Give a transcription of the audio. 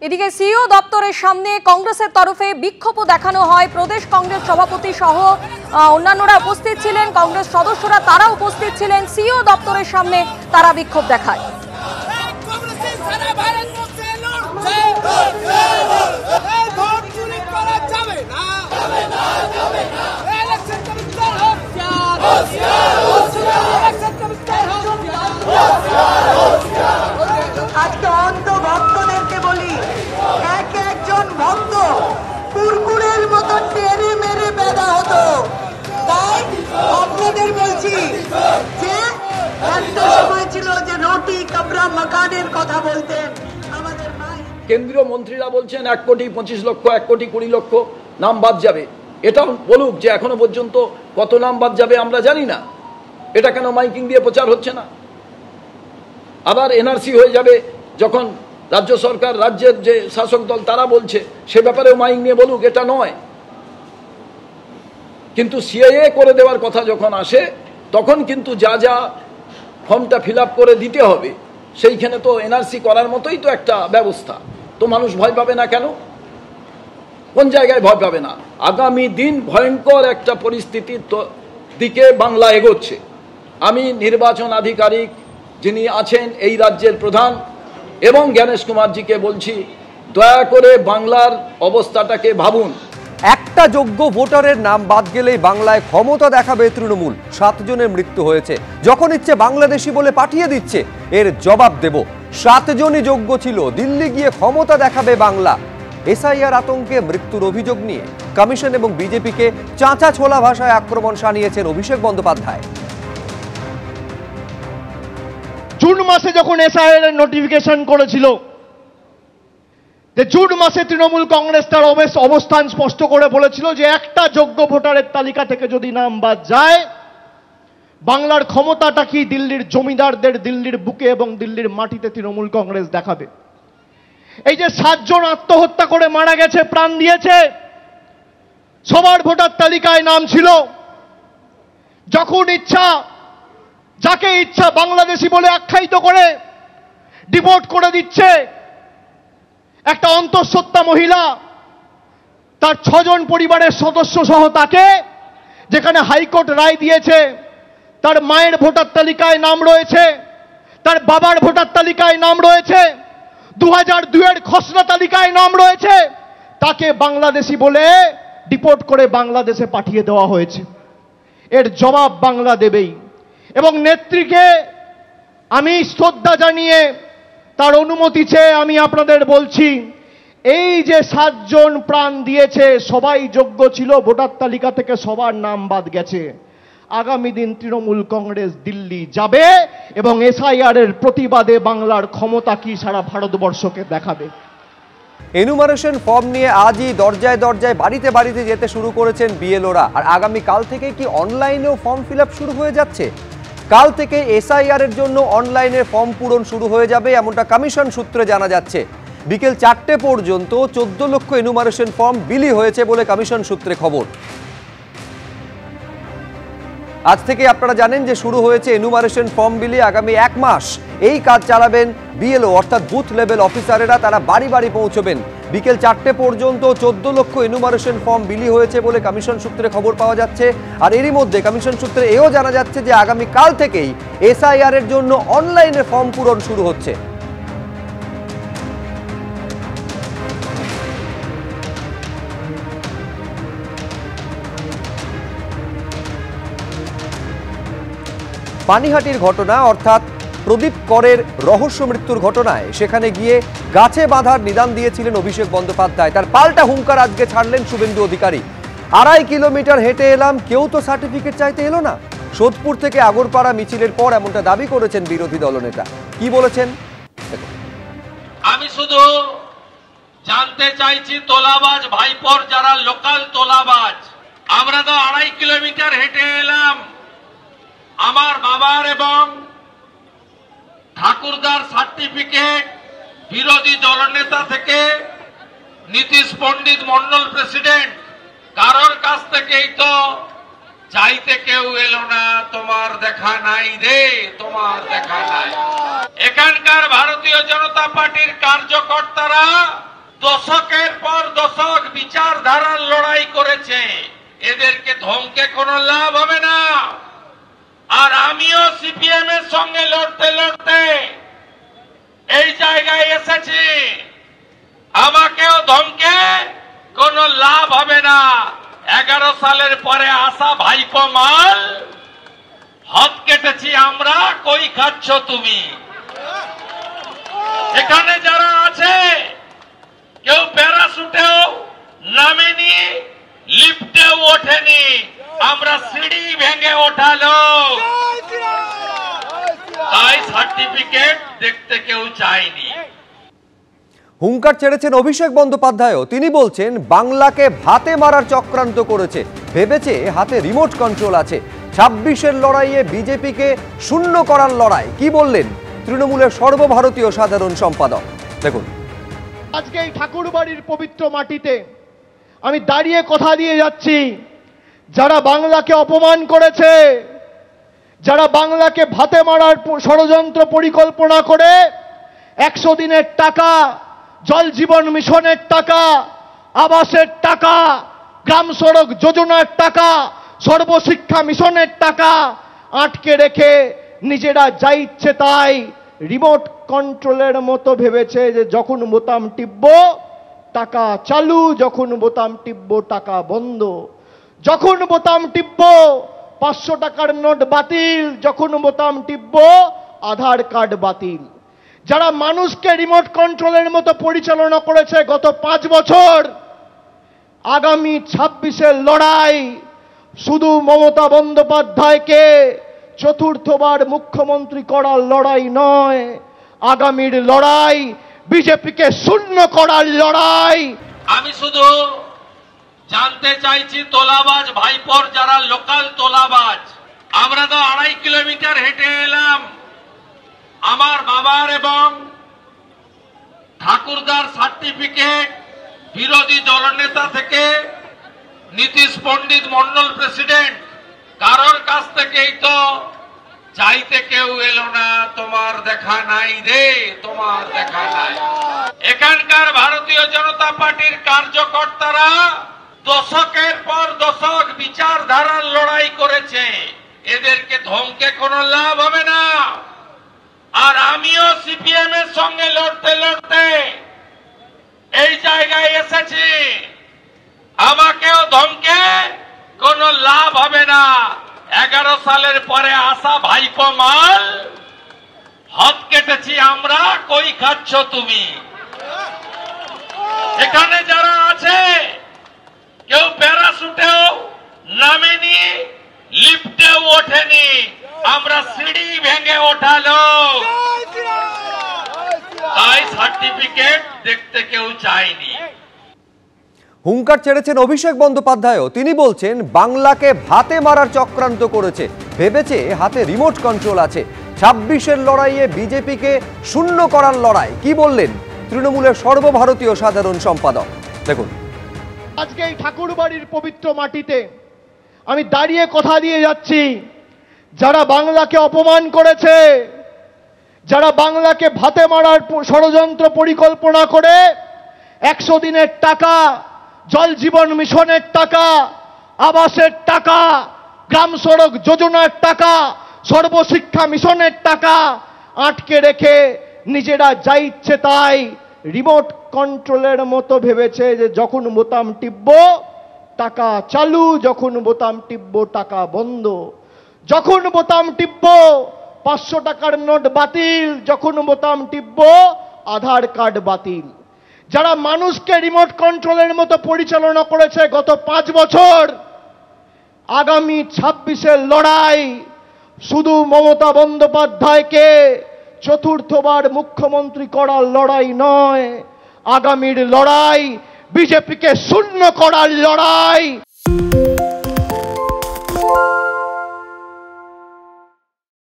এদিকে সিইও দপ্তরের সামনে কংগ্রেসের তরফে বিক্ষোভ দেখানো হয়। প্রদেশ কংগ্রেস সভাপতি সহ অন্যান্যরা উপস্থিত ছিলেন, কংগ্রেস সদস্যরা তারা উপস্থিত ছিলেন। সিইও দপ্তরের সামনে তারা বিক্ষোভ দেখায়। আজকে অন্ধ ভক্তদেরকে বলি, এক একজন ভক্ত কুরকুরের মতো টেনে মেরে বেঁধা হতো। তাই আপনাদের বলছি যে একটা সময় ছিল যে রুটি কাপড়া মাকানের কথা বলতেন আমাদের মাই। কেন্দ্রীয় মন্ত্রীরা বলছেন 1,25,00,000 1,20,00,000 নাম বাদ যাবে। এটাও বলুক যে এখনো পর্যন্ত কত নাম বাদ যাবে আমরা জানি না। এটা কেন মাইকিং দিয়ে প্রচার হচ্ছে না? আবার এনআরসি হয়ে যাবে যখন রাজ্য সরকার, রাজ্যের যে শাসক দল তারা বলছে, সে ব্যাপারেও মাইক নিয়ে বলুক, এটা নয়। কিন্তু সিএএ করে দেওয়ার কথা যখন আসে তখন কিন্তু যা যা ফর্মটা ফিল আপ করে দিতে হবে সেইখানে তো এনআরসি করার মতোই তো একটা ব্যবস্থা। তো মানুষ ভয় পাবে না কেন? কোন জায়গায় ভয় পাবে না? আগামী দিন ভয়ঙ্কর একটা পরিস্থিতির দিকে বাংলা এগোচ্ছে। আমি নির্বাচন আধিকারিক যিনি আছেন এই রাজ্যের প্রধান এবং জ্ঞানেশ কুমারজিকে বলছি, দয়া করে বাংলার অবস্থাটাকে ভাবুন। একটা যোগ্য ভোটারের নাম বাদ গেলেই বাংলায় ক্ষমতা দেখাবে তৃণমূল। 7 জনের মৃত্যু হয়েছে, যখন ইচ্ছে বাংলাদেশি বলে পাঠিয়ে দিচ্ছে। এর জবাব দেব। 7 জনই যোগ্য ছিল, দিল্লি গিয়ে ক্ষমতা দেখাবে বাংলা। এসআইআর আতঙ্কে মৃত্যুর অভিযোগ নিয়ে কমিশন এবং বিজেপিকে চাঁচা ছোলা ভাষায় আক্রমণ শানিয়েছেন অভিষেক বন্দ্যোপাধ্যায়। জুন মাসে যখন এসআইআর এর নোটিফিকেশন করেছিল, যে জুন মাসে তৃণমূল কংগ্রেস তার অবস্থান স্পষ্ট করে বলেছিল যে একটা যোগ্য ভোটারের তালিকা থেকে যদি নাম বাদ যায়, বাংলার ক্ষমতাটা কি দিল্লির জমিদারদের দিল্লির বুকে এবং দিল্লির মাটিতে তৃণমূল কংগ্রেস দেখাবে। এই যে 7 জন আত্মহত্যা করে মারা গেছে, প্রাণ দিয়েছে, সবার ভোটার তালিকায় নাম ছিল। যখন ইচ্ছা যাকে ইচ্ছা বাংলাদেশি বলে আখ্যায়িত করে ডিপোর্ট করে দিচ্ছে। একটা অন্তঃসত্ত্বা মহিলা, তার 6 জন পরিবারের সদস্য সহ তাকে, যেখানে হাইকোর্ট রায় দিয়েছে তার মায়ের ভোটার তালিকায় নাম রয়েছে, তার বাবার ভোটার তালিকায় নাম রয়েছে, 2002 এর খসড়া তালিকায় নাম রয়েছে, তাকে বাংলাদেশি বলে ডিপোর্ট করে বাংলাদেশে পাঠিয়ে দেওয়া হয়েছে। এর জবাব বাংলা দেবেই। এবং নেত্রীকে আমি শ্রদ্ধা জানিয়ে তার অনুমতি চেয়ে আমি আপনাদের বলছি, এই যে 7 জন প্রাণ দিয়েছে সবাই যোগ্য ছিল, ভোটার তালিকা থেকে সবার নাম বাদ গেছে। আগামী দিন তৃণমূল কংগ্রেস দিল্লি যাবে এবং এসআইআর এর প্রতিবাদে বাংলার ক্ষমতা কি সারা ভারতবর্ষকে দেখাবে। এনুমারেশন ফর্ম নিয়ে আজই দরজায় দরজায় বাড়িতে বাড়িতে যেতে শুরু করেছেন বিএলওরা। আর আগামী কাল থেকে কি অনলাইনেও ফর্ম ফিল আপ শুরু হয়ে যাচ্ছে? কাল থেকে এসআইআর এর জন্য অনলাইনে ফর্ম পূরণ শুরু হয়ে যাবে, এমনটা কমিশন সূত্রে জানা যাচ্ছে। বিকেল 4টে পর্যন্ত 14 লক্ষ এনুমারেশন ফর্ম বিলি হয়েছে বলে কমিশন সূত্রে খবর। আজ থেকে আপনারা জানেন যে শুরু হয়েছে এনুমারেশন ফর্ম বিলি। আগামী 1 মাস এই কাজ চালাবেন বিএলও অর্থাৎ বুথ লেভেল অফিসারেরা। তারা বাড়ি বাড়ি পৌঁছবেন। বিকেল 4টে পর্যন্ত 14 লক্ষ এনুমারেশন ফর্ম বিলি হয়েছে বলে কমিশন সূত্রে খবর পাওয়া যাচ্ছে। আর এরই মধ্যে কমিশন সূত্রে এও জানা যাচ্ছে যে আগামী কাল থেকেই এসআইআর এর জন্য অনলাইনে ফর্ম পূরণ শুরু হচ্ছে। পানিহাটির ঘটনা অর্থাৎ প্রদীপ করের রহস্য মৃত্যুর ঘটনায় সেখানে গিয়ে গাছে বাঁধার নিদান দিয়েছিলেন অভিষেক বন্দ্যোপাধ্যায়। তার পাল্টা হুঙ্কার আজকে ছাড়লেন শুভেন্দু অধিকারী। 2.5 কিলোমিটার হেঁটে এলাম, কেউ তো সার্টিফিকেট চাইতে এলো না। সোদপুর থেকে আগরপাড়া মিছিলের পর এমনটা দাবি করেছেন বিরোধী দলনেতা। কি বলেছেন? আমি শুধু জানতে চাইছি, তোলাবাজ ভাইপোর যারা লোকাল তোলাবাজ, আমরা তো 2.5 কিলোমিটার হেঁটে এলাম। আমার বাবার এবং ঠাকুরদার সার্টিফিকেট বিরোধী দলনেতা থেকে নীতিশ পণ্ডিত মন্ডল প্রেসিডেন্ট, কারোর কাছ থেকেই তো চাইতে কেউ এলো না। তোমার দেখা নাই রে, তোমার দেখা নাই। এখানকার ভারতীয় জনতা পার্টির কার্যকর্তারা দশকের পর দশক বিচারধারার লড়াই করেছে, এদেরকে ধমকে কোনো লাভ হবে না। আর আমিও সিপিএম এর সঙ্গে লড়তে লড়তে এই জায়গায় এসেছি, আমাকেও ধমকে কোনো লাভ হবে না। 11 সালের পরে আসা ভাইপো মাল হাত কেটেছি আমরা, কই খাচ্ছ তুমি? এখানে যারা আছে কেউ প্যারাশুটেও নামেনি, লিফটেও ওঠেনি, আমরা সিঁড়ি ভেঙে ওঠালো, তাই সার্টিফিকেট দেখতে কেউ চায়নি। হুঙ্কার ছেড়েছেন অভিষেক বন্দ্যোপাধ্যায়ও। তিনি বলছেন বাংলাকে ভাতে মারার চক্রান্ত করেছে, ভেবেছে হাতে রিমোট কন্ট্রোল আছে। 26-এর লড়াইয়ে বিজেপিকে শূন্য করার লড়াই। কি বললেন তৃণমূলের সর্বভারতীয় সাধারণ সম্পাদক, দেখুন। আজকে এই ঠাকুরবাড়ির পবিত্র মাটিতে আমি দাঁড়িয়ে কথা দিয়ে যাচ্ছি, যারা বাংলাকে অপমান করেছে, যারা বাংলাকে ভাতে মারার ষড়যন্ত্র পরিকল্পনা করে 100 দিনের টাকা, জল জীবন মিশনের টাকা, আবাসের টাকা, গ্রাম সড়ক যোজনার টাকা, সর্বশিক্ষা মিশনের টাকা আটকে রেখে নিজেরা যা ইচ্ছে তাই রিমোট কন্ট্রোলের মতো ভেবেছে যে যখন বোতাম টিপবো টাকা চালু, যখন বোতাম টিপবো টাকা বন্ধ, যখন বোতাম টিপবো 500 টাকার নোট বাতিল, যখন বোতাম টিপবো আধার কার্ড বাতিল। যারা মানুষকে রিমোট কন্ট্রোলের মতো পরিচালনা করেছে গত 5 বছর, আগামী 26-এর লড়াই শুধু মমতা বন্দ্যোপাধ্যায়কে চতুর্থবার মুখ্যমন্ত্রী করার লড়াই নয়, আগামীর লড়াই বিজেপিকে শূন্য করার লড়াই। আমি শুধু জানতে চাইছি, তোলাবাজ ভাইপোর যারা লোকাল তোলাবাজ, আমরা তো 2.5 কিলোমিটার হেঁটে এলাম আমার বাবার এবং ঠাকুরদার সার্টিফিকেট বিরোধী দলনেতা থেকে নীতিশ পণ্ডিত মন্ডল প্রেসিডেন্ট, কারোর কাছ থেকেই তো চাইতে কেউ এলো না, তোমার দেখা নাই রে, তোমার দেখা নাই। এখানকার ভারতীয় জনতা পার্টির কার্যকর্তারা দশকের পর দশক বিচারধারার লড়াই করেছে, এদেরকে ধমকে কোনো লাভ হবে না। আর আমিও সিপিএম এর সঙ্গে লড়তে লড়তে এই জায়গায় এসেছি, আমাকেও ধমকে কোনো লাভ হবে না। 11 সালের পরে আসা ভাইপো মাল হাত কেটেছি আমরা, কই খাচ্ছ তুমি? এখানে যারা আছে কেউ প্যারাশুটেও নামেনি, লিফটেও ওঠেনি, আমরা সিঁড়ি ভেঙে ওঠালো, তাই সার্টিফিকেট দেখতে কেউ চায়নি। হুঙ্কার ছেড়েছেন অভিষেক বন্দ্যোপাধ্যায়ও। তিনি বলছেন বাংলাকে ভাতে মারার চক্রান্ত করেছে, ভেবেছে হাতে রিমোট কন্ট্রোল আছে। 26-এর লড়াইয়ে বিজেপিকে শূন্য করার লড়াই। কি বললেন তৃণমূলের সর্বভারতীয় সাধারণ সম্পাদক, দেখুন। আজকে এই ঠাকুরবাড়ির পবিত্র মাটিতে আমি দাঁড়িয়ে কথা দিয়ে যাচ্ছি, যারা বাংলাকে অপমান করেছে, যারা বাংলাকে ভাতে মারার ষড়যন্ত্র পরিকল্পনা করে 100 দিনের টাকা, জল জীবন মিশনের টাকা, আবাসের টাকা, গ্রাম সড়ক যোজনার টাকা, সর্বশিক্ষা মিশনের টাকা আটকে রেখে নিজেরা যা ইচ্ছে তাই রিমোট কন্ট্রোলের মতো ভেবেছে যে যখন বোতাম টিপবো টাকা চালু, যখন বোতাম টিপবো টাকা বন্ধ, যখন বোতাম টিপবো 500 টাকার নোট বাতিল, যখন বোতাম টিপবো আধার কার্ড বাতিল। যারা মানুষকে রিমোট কন্ট্রোলের মতো পরিচালনা করেছে গত 5 বছর, আগামী 26-এর লড়াই শুধু মমতা বন্দ্যোপাধ্যায়কে চতুর্থবার মুখ্যমন্ত্রী করার লড়াই নয়, আগামীর লড়াই বিজেপিকে শূন্য করার লড়াই।